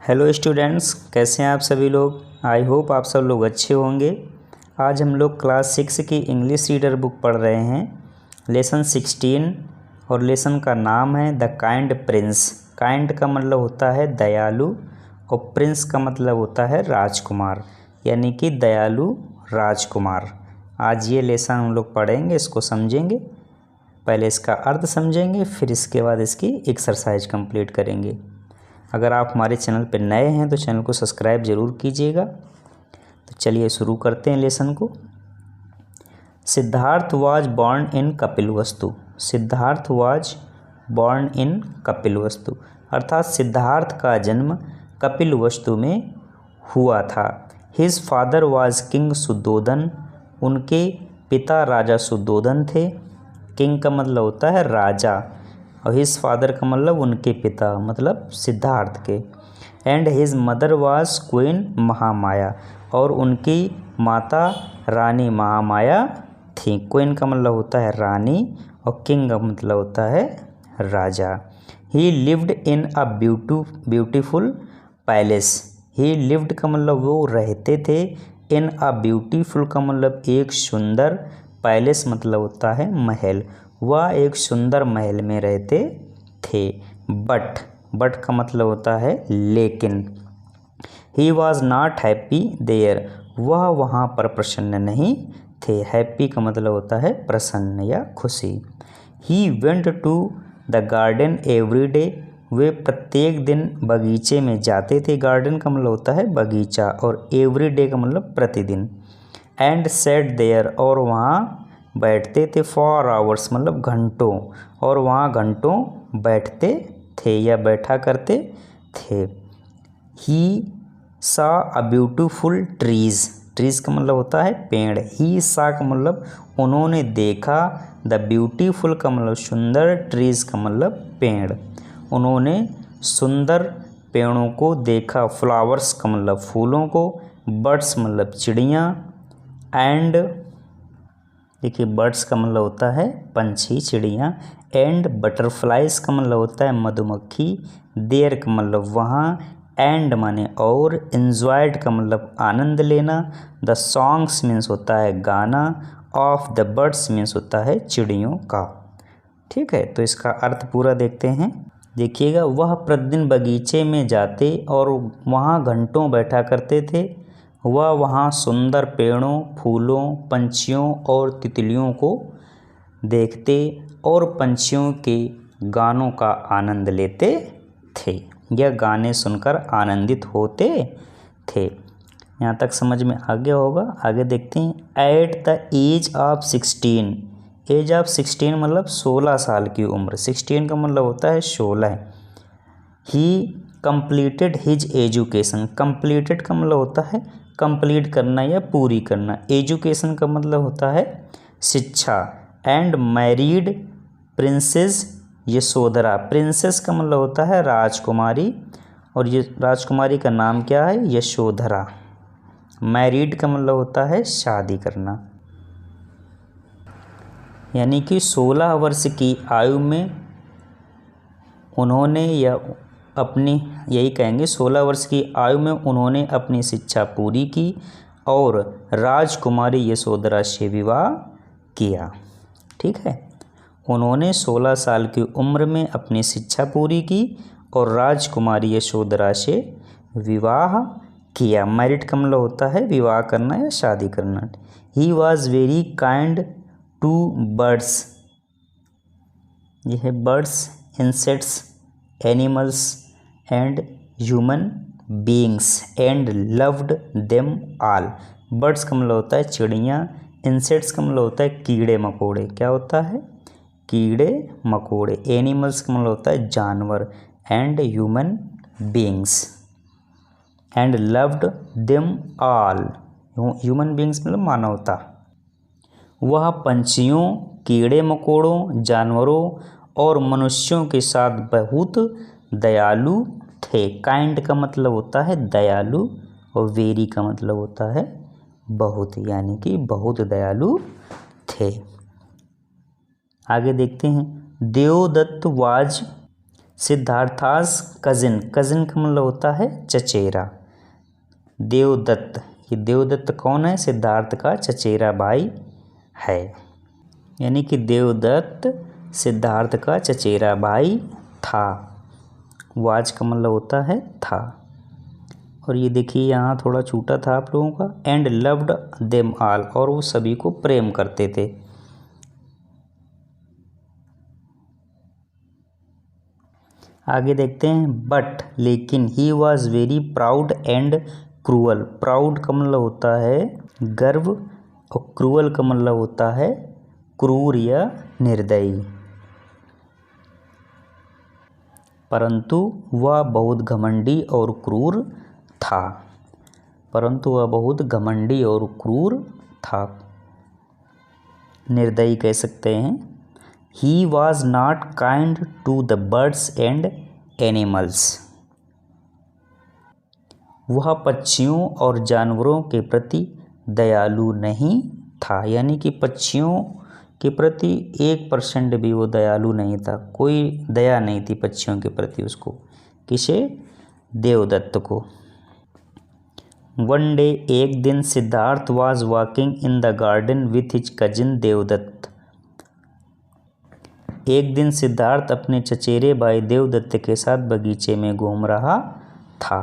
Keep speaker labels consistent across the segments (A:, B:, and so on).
A: Hello students, कैसे हैं आप सभी लोग। आई होप आप सब लोग अच्छे होंगे। आज हम लोग क्लास 6 की इंग्लिश रीडर बुक पढ़ रहे हैं, लेसन 16, और लेसन का नाम है द काइंड प्रिंस। काइंड का मतलब होता है दयालु और प्रिंस का मतलब होता है राजकुमार, यानी कि दयालु राजकुमार। आज ये लेसन हम लोग पढ़ेंगे, इसको समझेंगे। पहले इसका अर्थ समझेंगे, फिर इसके बाद इसकी एक्सरसाइज कंप्लीट करेंगे। अगर आप हमारे चैनल पर नए हैं तो चैनल को सब्सक्राइब ज़रूर कीजिएगा। तो चलिए शुरू करते हैं लेसन को। Siddhartha was born in Kapilavastu. Siddhartha was born in Kapilavastu अर्थात सिद्धार्थ का जन्म कपिलवस्तु में हुआ था। His father was king Suddhodana. उनके पिता राजा सुद्धोधन थे। किंग का मतलब होता है राजा, और हिज फादर का मतलब उनके पिता, मतलब सिद्धार्थ के। And his mother was queen Mahamaya, और उनकी माता रानी महामाया थी। क्वीन का मतलब होता है रानी और किंग का मतलब होता है राजा। He lived in a beautiful palace. He lived का मतलब वो रहते थे। इन अ ब्यूटीफुल का मतलब एक सुंदर, पैलेस मतलब होता है महल। वह एक सुंदर महल में रहते थे। बट का मतलब होता है लेकिन। He was not happy there. वह वहाँ पर प्रसन्न नहीं थे। हैप्पी का मतलब होता है प्रसन्न या खुशी। He went to the garden every day. वे प्रत्येक दिन बगीचे में जाते थे। गार्डन का मतलब होता है बगीचा, और एवरी डे का मतलब प्रतिदिन। एंड सेट देयर, और वहाँ बैठते थे। फॉर आवर्स मतलब घंटों, और वहाँ घंटों बैठते थे या बैठा करते थे। ही सा अ ब्यूटीफुल ट्रीज। ट्रीज का मतलब होता है पेड़। ही सा का मतलब उन्होंने देखा। द ब्यूटीफुल का मतलब सुंदर, ट्रीज का मतलब पेड़। उन्होंने सुंदर पेड़ों को देखा। फ्लावर्स का मतलब फूलों को। बर्ड्स मतलब चिड़ियाँ। एंड देखिए, बर्ड्स का मतलब होता है पंछी, चिड़ियाँ। एंड बटरफ्लाइज का मतलब होता है मधुमक्खी। देयर का मतलब वहाँ। एंड माने और। एंजॉयड का मतलब आनंद लेना। द सॉन्ग्स मीन्स होता है गाना। ऑफ द बर्ड्स मीन्स होता है चिड़ियों का। ठीक है, तो इसका अर्थ पूरा देखते हैं। देखिएगा, वह प्रतिदिन बगीचे में जाते और वहाँ घंटों बैठा करते थे। वह वहाँ सुंदर पेड़ों, फूलों, पंछियों और तितलियों को देखते और पंछियों के गानों का आनंद लेते थे। यह गाने सुनकर आनंदित होते थे। यहाँ तक समझ में आ गया होगा। आगे देखते हैं। At the age of 16। Age of 16 मतलब 16 साल की उम्र। 16 का मतलब होता है 16। ही कंप्लीटेड हिज एजुकेशन। कंप्लीटेड का मतलब होता है कंप्लीट करना या पूरी करना। एजुकेशन का मतलब होता है शिक्षा। And married princess Yashodhara. Princess का मतलब होता है राजकुमारी, और ये राजकुमारी का नाम क्या है? यशोधरा। मैरिड का मतलब होता है शादी करना। यानी कि 16 वर्ष की आयु में उन्होंने यही कहेंगे 16 वर्ष की आयु में उन्होंने अपनी शिक्षा पूरी की और राजकुमारी यशोधरा से विवाह किया। ठीक है, उन्होंने 16 साल की उम्र में अपनी शिक्षा पूरी की और राजकुमारी यशोधरा से विवाह किया। मैरिड का मतलब होता है विवाह करना या शादी करना। He was very kind to birds. यह है birds, insects, animals and human beings and loved them all. Birds का मतलब होता है चिड़ियाँ। इंसेक्ट्स का मतलब होता है कीड़े मकोड़े। क्या होता है? कीड़े मकोड़े। एनिमल्स का मतलब होता है जानवर। And human beings and loved them all. Human beings मतलब मानवता। वह पंछियों, कीड़े मकोड़ों, जानवरों और मनुष्यों के साथ बहुत दयालु थे। काइंड का मतलब होता है दयालु, और वेरी का मतलब होता है बहुत, यानी कि बहुत दयालु थे। आगे देखते हैं। देवदत्त वाज सिद्धार्थास कजिन, कजिन का मतलब होता है चचेरा। देवदत्त, ये देवदत्त कौन है? सिद्धार्थ का चचेरा भाई है, यानी कि देवदत्त सिद्धार्थ का चचेरा भाई था। वाज का मतलब होता है था। और ये देखिए यहाँ थोड़ा छूटा था आप लोगों का, एंड लव्ड देम ऑल, और वो सभी को प्रेम करते थे। आगे देखते हैं, बट लेकिन he was very proud and cruel. Proud का मतलब होता है गर्व और क्रूअल का मतलब होता है क्रूर या निर्दयी। परंतु वह बहुत घमंडी और क्रूर था। परंतु वह बहुत घमंडी और क्रूर था, निर्दयी कह सकते हैं। He was not kind to the birds and animals. वह पक्षियों और जानवरों के प्रति दयालु नहीं था, यानी कि पक्षियों के प्रति 1% भी वो दयालु नहीं था, कोई दया नहीं थी पक्षियों के प्रति उसको। किसे? देवदत्त को। वन डे, एक दिन, Siddhartha was walking in the garden with his cousin Devadatta. एक दिन सिद्धार्थ अपने चचेरे भाई देवदत्त के साथ बगीचे में घूम रहा था।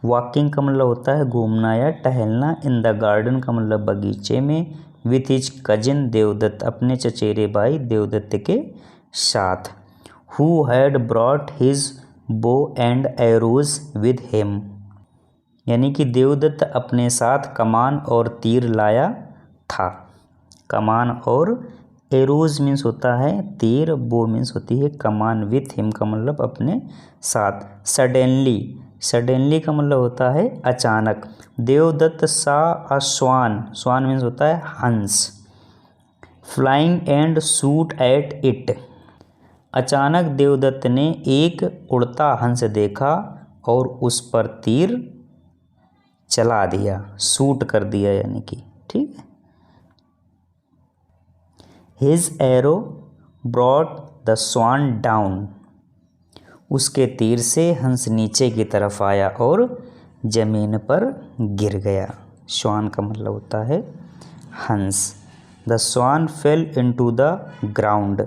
A: वॉकिंग का मतलब होता है घूमना या टहलना। इन द गार्डन का मतलब बगीचे में। विथ हिज कजिन देवदत्त, अपने चचेरे भाई देवदत्त के साथ। हु हैड ब्रॉट हिज बो एंड एरोज विद हिम, यानी कि देवदत्त अपने साथ कमान और तीर लाया था। कमान और एरोज मीन्स होता है तीर, बो मीन्स होती है कमान। विथ हिम का मतलब अपने साथ। सडनली, सडनली का मतलब होता है अचानक। देवदत्त सा अ स्वान, स्वान मीन्स होता है हंस। Flying and shoot at it, अचानक देवदत्त ने एक उड़ता हंस देखा और उस पर तीर चला दिया, शूट कर दिया, यानी कि ठीक है। His arrow brought the swan down, उसके तीर से हंस नीचे की तरफ आया और जमीन पर गिर गया। स्वान का मतलब होता है हंस। The swan fell into the ground,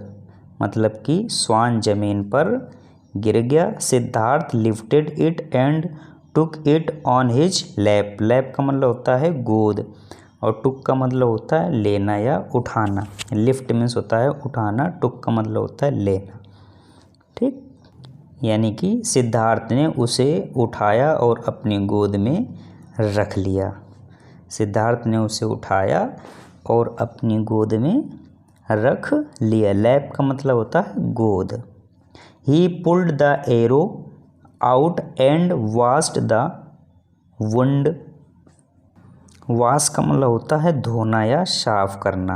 A: मतलब कि स्वान जमीन पर गिर गया। Siddharth lifted it and took it on his lap, lap का मतलब होता है गोद, और टुक का मतलब होता है लेना या उठाना। लिफ्ट मीन्स होता है उठाना, टुक का मतलब होता है लेना, ठीक। यानी कि सिद्धार्थ ने उसे उठाया और अपनी गोद में रख लिया। सिद्धार्थ ने उसे उठाया और अपनी गोद में रख लिया। लैप का मतलब होता है गोद। ही pulled the arrow out and washed the wound, wash का मतलब होता है धोना या साफ करना,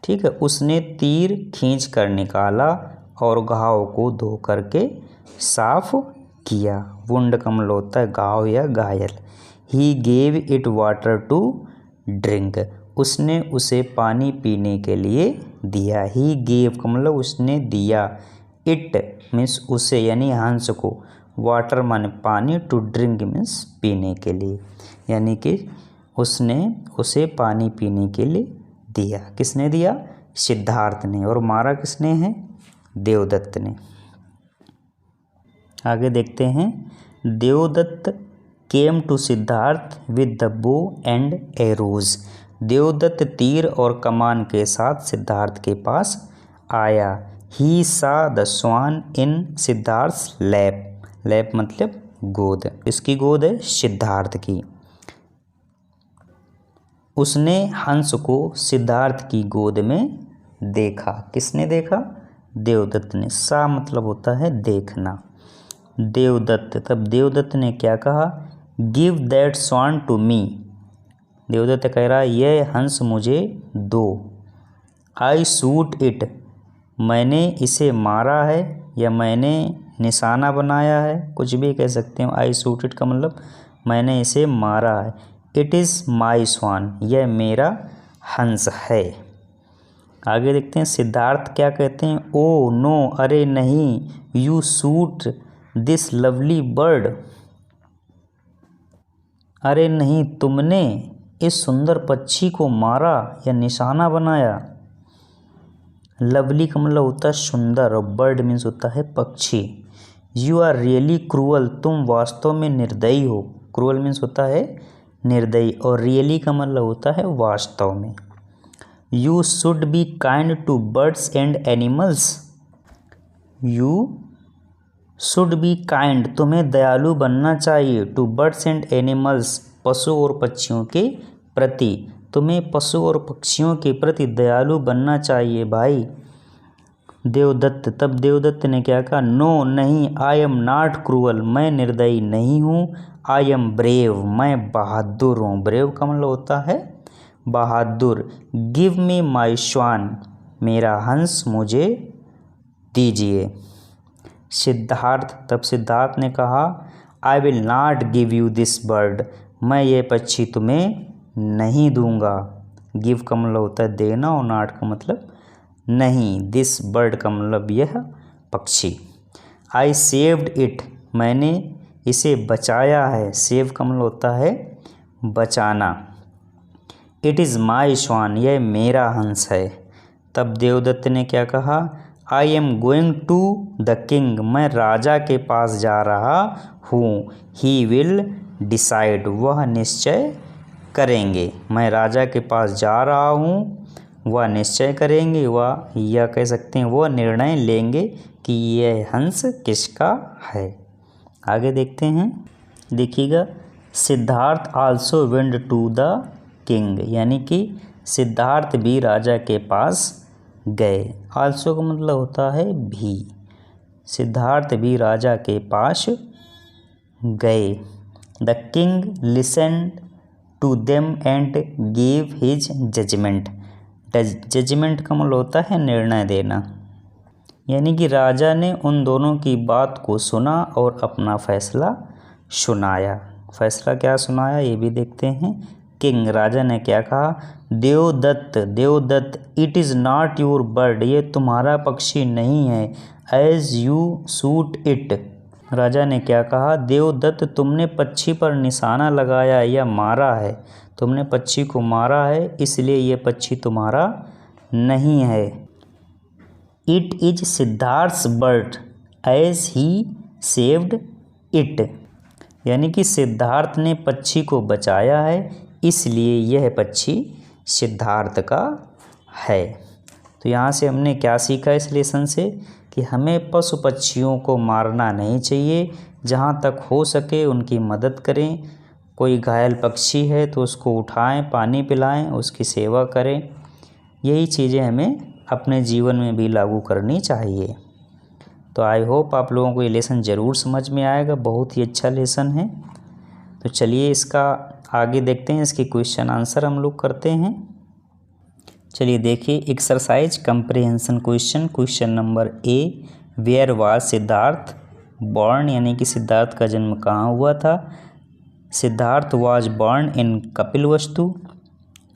A: ठीक है। उसने तीर खींच कर निकाला और घाव को धो करके साफ किया। वुंड का मतलब होता है घाव या घायल। He gave it water to drink, उसने उसे पानी पीने के लिए दिया। ही गेव का मतलब उसने दिया। इट मीन्स उसे यानी हंस को, वाटर माने पानी, टू ड्रिंक मीन्स पीने के लिए, यानी कि उसने उसे पानी पीने के लिए दिया। किसने दिया? सिद्धार्थ ने। और मारा किसने है? देवदत्त ने। आगे देखते हैं, Devadatta came to Siddhartha with the bow and arrows, Devadatta तीर और कमान के साथ सिद्धार्थ के पास आया। He saw the swan in Siddhartha lap, lap मतलब गोद, इसकी गोद है सिद्धार्थ की। उसने हंस को सिद्धार्थ की गोद में देखा। किसने देखा? देवदत्त ने। सा मतलब होता है देखना। देवदत्त, तब देवदत्त ने क्या कहा? Give that swan to me, Devadatta कह रहा है यह हंस मुझे दो। आई शूट इट, मैंने इसे मारा है या मैंने निशाना बनाया है, कुछ भी कह सकते हो। आई शूट इट का मतलब मैंने इसे मारा है। इट इज़ माई स्वान, यह मेरा हंस है। आगे देखते हैं सिद्धार्थ क्या कहते हैं, ओ नो, अरे नहीं, you shoot this lovely bird, अरे नहीं, तुमने इस सुंदर पक्षी को मारा या निशाना बनाया। लवली का मतलब होता है सुंदर और बर्ड मीन्स होता है पक्षी। यू आर रियली क्रूअल, तुम वास्तव में निर्दयी हो। क्रूअल मीन्स होता है निर्दयी और रियली का मतलब होता है वास्तव में। You should be kind to birds and animals, you should be kind, तुम्हें दयालु बनना चाहिए, टू बर्ड्स एंड एनिमल्स, पशु और पक्षियों के प्रति, तुम्हें पशु और पक्षियों के प्रति दयालु बनना चाहिए भाई। देवदत्त, तब देवदत्त ने क्या कहा, नो नहीं, आई एम नॉट क्रूअल, मैं निर्दयी नहीं हूँ, आई एम ब्रेव, मैं बहादुर हूँ। ब्रेव का मतलब होता है बहादुर। गिव मी माई श्वान, मेरा हंस मुझे दीजिए। सिद्धार्थ, तब सिद्धार्थ ने कहा, I will not give you this bird, मैं ये पक्षी तुम्हें नहीं दूंगा। गिव का मतलब होता है देना और नॉट का मतलब नहीं। दिस बर्ड का मतलब यह पक्षी। आई सेव्ड इट, मैंने इसे बचाया है। सेव का मतलब होता है बचाना। इट इज़ माई श्वान, यह मेरा हंस है। तब देवदत्त ने क्या कहा, I am going to the king, मैं राजा के पास जा रहा हूँ। ही विल डिसाइड, वह निश्चय करेंगे। मैं राजा के पास जा रहा हूँ, वह निश्चय करेंगे, वह यह कह सकते हैं वह निर्णय लेंगे कि यह हंस किसका है। आगे देखते हैं, देखिएगा, Siddhartha also went to the king, यानी कि सिद्धार्थ भी राजा के पास गए। आल्सो का मतलब होता है भी। सिद्धार्थ भी राजा के पास गए। The king listened to them and give his judgement. Judgement का मतलब होता है निर्णय देना, यानी कि राजा ने उन दोनों की बात को सुना और अपना फैसला सुनाया। फैसला क्या सुनाया ये भी देखते हैं। किंग, राजा ने क्या कहा, Devadatta, Devadatta, it is not your bird, ये तुम्हारा पक्षी नहीं है। एज यू शूट इट, राजा ने क्या कहा, देवदत्त, तुमने पक्षी पर निशाना लगाया या मारा है, तुमने पक्षी को मारा है, इसलिए ये पक्षी तुम्हारा नहीं है। It is Siddhartha's bird as he saved it, यानी कि सिद्धार्थ ने पक्षी को बचाया है, इसलिए यह पक्षी सिद्धार्थ का है। तो यहाँ से हमने क्या सीखा इस लेसन से, कि हमें पशु पक्षियों को मारना नहीं चाहिए, जहाँ तक हो सके उनकी मदद करें। कोई घायल पक्षी है तो उसको उठाएं, पानी पिलाएं, उसकी सेवा करें। यही चीज़ें हमें अपने जीवन में भी लागू करनी चाहिए। तो आई होप आप लोगों को ये लेसन ज़रूर समझ में आएगा, बहुत ही अच्छा लेसन है। तो चलिए इसका आगे देखते हैं, इसके क्वेश्चन आंसर हम लोग करते हैं। चलिए देखिए, exercise comprehension question. Question number A, where was Siddhartha born, यानी कि सिद्धार्थ का जन्म कहाँ हुआ था। Siddhartha was born in Kapilavastu.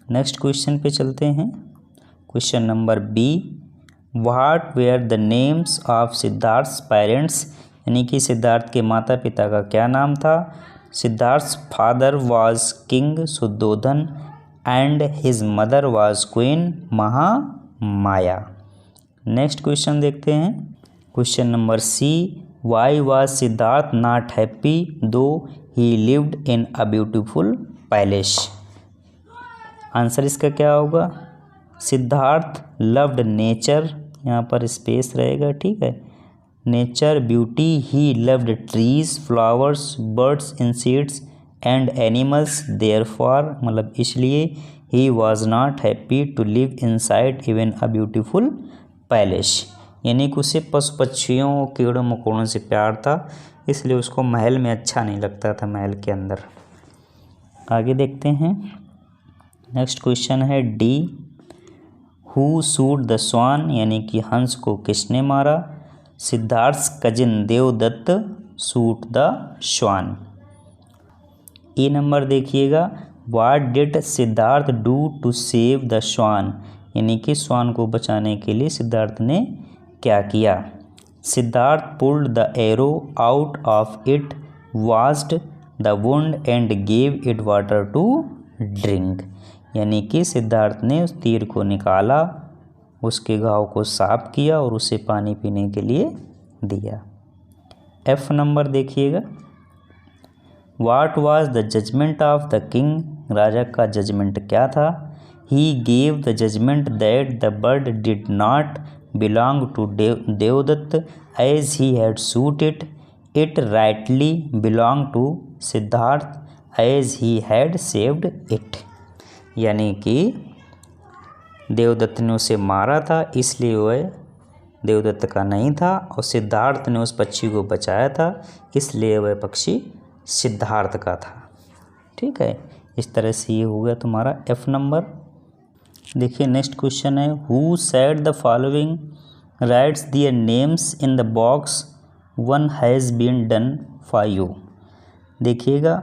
A: Next question पे चलते हैं। Question number B, what were the names of Siddhartha's parents, यानी कि सिद्धार्थ के माता पिता का क्या नाम था। Siddhartha's father was king Shuddhodana and his mother was queen Mahamaya. Next question देखते हैं। Question number C, why was Siddhartha not happy though he lived in a beautiful palace. Answer इसका क्या होगा, सिद्धार्थ लव्ड नेचर, यहाँ पर स्पेस रहेगा, ठीक है, nature beauty. He loved trees, flowers, birds, insects and animals, therefore मतलब इसलिए he was not happy to live inside even a beautiful palace, यानी कि उसे पशु पक्षियों कीड़ों मकोड़ों से प्यार था, इसलिए उसको महल में अच्छा नहीं लगता था, महल के अंदर। आगे देखते हैं। नेक्स्ट क्वेश्चन है D, who shoot the swan, यानी कि हंस को किसने मारा। Siddhartha's cousin Devadatta shoot the swan. E number देखिएगा, what did Siddhartha do to save the swan, यानी कि श्वान को बचाने के लिए सिद्धार्थ ने क्या किया? Siddhartha pulled the arrow out of it, washed the wound and gave it water to drink. यानी कि सिद्धार्थ ने उस तीर को निकाला, उसके घाव को साफ किया और उसे पानी पीने के लिए दिया। F नंबर देखिएगा, what was the judgement of the king, राजा का जजमेंट क्या था? He gave the judgement that the bird did not belong to Devadatta as he had shoot it, it rightly belong to Siddhartha as he had saved it. यानी कि देवदत्त ने उसे मारा था, इसलिए वह देवदत्त का नहीं था, और सिद्धार्थ ने उस पक्षी को बचाया था, इसलिए वह पक्षी सिद्धार्थ का था। ठीक है, इस तरह से ये हो गया तुम्हारा F नंबर। देखिए नेक्स्ट क्वेश्चन है, who said the following, writes their names in the box, one has been done for you. देखिएगा,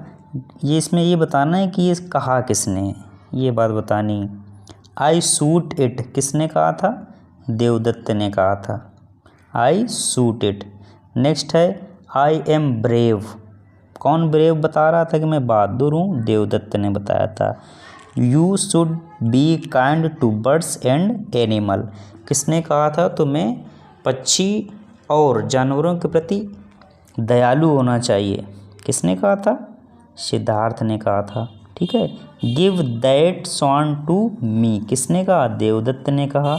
A: ये इसमें ये बताना है कि ये कहा किसने, ये बात बतानी। आई शूट इट किसने कहा था? देवदत्त ने कहा था, आई शूट इट। नेक्स्ट है, आई एम ब्रेव, कौन ब्रेव बता रहा था कि मैं बहादुर हूँ? देवदत्त ने बताया था। You should be kind to birds and animal, किसने कहा था? तुम्हें पक्षी और जानवरों के प्रति दयालु होना चाहिए, किसने कहा था? सिद्धार्थ ने कहा था। ठीक है, give that swan to me, किसने कहा? देवदत्त ने कहा।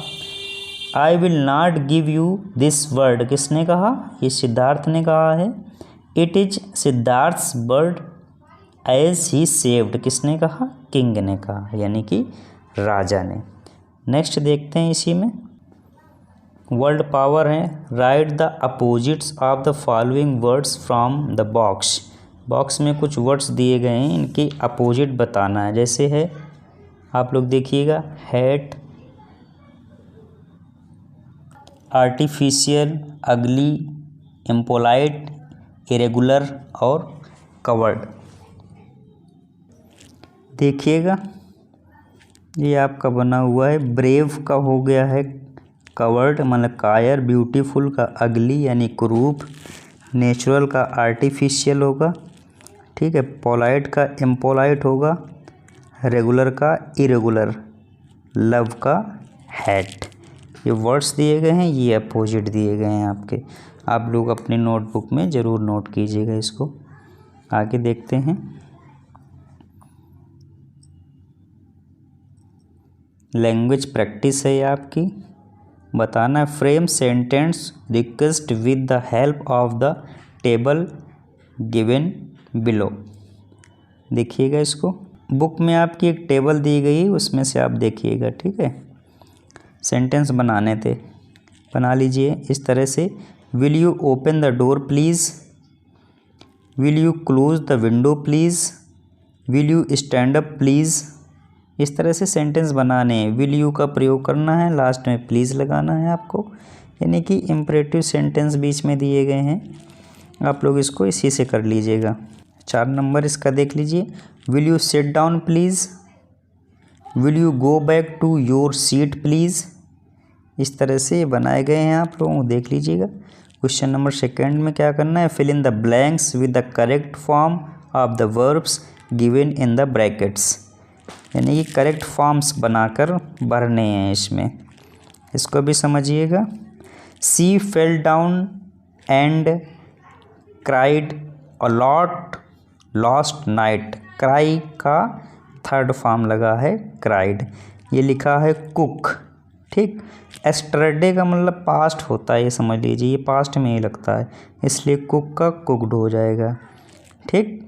A: I will not give you this bird, किसने कहा? ये सिद्धार्थ ने कहा है। It is Siddhartha's bird as he saved, किसने कहा? किंग ने कहा, यानी कि राजा ने। नेक्स्ट देखते हैं इसी में, वर्ड पावर है, right the opposites of the following words from the box. Box में कुछ वर्ड्स दिए गए हैं, इनकी अपोजिट बताना है। जैसे है, आप लोग देखिएगा, हैट, आर्टिफिशियल, अगली, इम्पोलाइट, इरेगुलर और कवर्ड। देखिएगा, ये आपका बना हुआ है, ब्रेव का हो गया है कवर्ड मतलब कायर, ब्यूटीफुल का अगली यानी कुरूप, नेचुरल का आर्टिफिशियल होगा, ठीक है, पोलाइट का इम्पोलाइट होगा, रेगुलर का इरेगुलर, लव का हैट। ये वर्ड्स दिए गए हैं, ये अपोजिट दिए गए हैं आपके, आप लोग अपनी नोटबुक में ज़रूर नोट कीजिएगा इसको। आगे देखते हैं, लैंग्वेज प्रैक्टिस है ये आपकी, बताना है, frame sentence request with the help of the table given below. देखिएगा इसको, बुक में आपकी एक टेबल दी गई है, उसमें से आप देखिएगा, ठीक है। सेंटेंस बनाने थे, बना लीजिए इस तरह से, will you open the door please, will you close the window please, will you stand up please. इस तरह से सेंटेंस बनाने हैं। विल यू का प्रयोग करना है, लास्ट में प्लीज़ लगाना है आपको, यानी कि इम्परेटिव सेंटेंस बीच में दिए गए हैं, आप लोग इसको इसी से कर लीजिएगा। 4 नंबर इसका देख लीजिए, will you sit down please, will you go back to your seat please. इस तरह से बनाए गए हैं, आप लोग देख लीजिएगा। क्वेश्चन नंबर 2 में क्या करना है, fill in the blanks with the correct form of the verbs given in the brackets, यानी कि करेक्ट फॉर्म्स बनाकर भरने हैं इसमें, इसको भी समझिएगा। She fell down and cried a lot last night, cry का 3rd फॉर्म लगा है क्राइड, ये लिखा है कुक, ठीक। एस्टरडे का मतलब पास्ट होता है, ये समझ लीजिए, ये पास्ट में ही लगता है, इसलिए कुक का कुकड हो जाएगा, ठीक।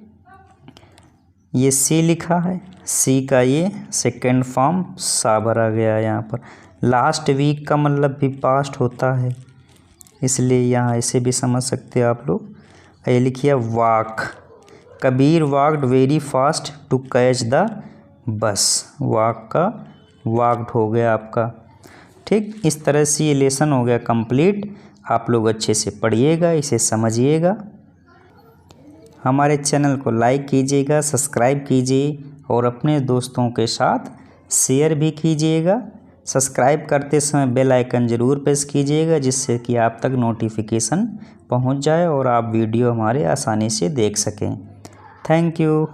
A: ये सी लिखा है, सी का ये 2nd फॉर्म सा भरा गया है यहाँ पर। लास्ट वीक का मतलब भी पास्ट होता है, इसलिए यहाँ इसे भी समझ सकते हैं आप लोग। ये लिखिए walk, Kabir walked very fast to catch the bus, walk का वॉकड हो गया आपका, ठीक। इस तरह से ये लेसन हो गया कंप्लीट। आप लोग अच्छे से पढ़िएगा, इसे समझिएगा। हमारे चैनल को लाइक कीजिएगा, सब्सक्राइब कीजिए और अपने दोस्तों के साथ शेयर भी कीजिएगा। सब्सक्राइब करते समय बेल आइकन ज़रूर प्रेस कीजिएगा, जिससे कि आप तक नोटिफिकेशन पहुंच जाए और आप वीडियो हमारे आसानी से देख सकें। Thank you.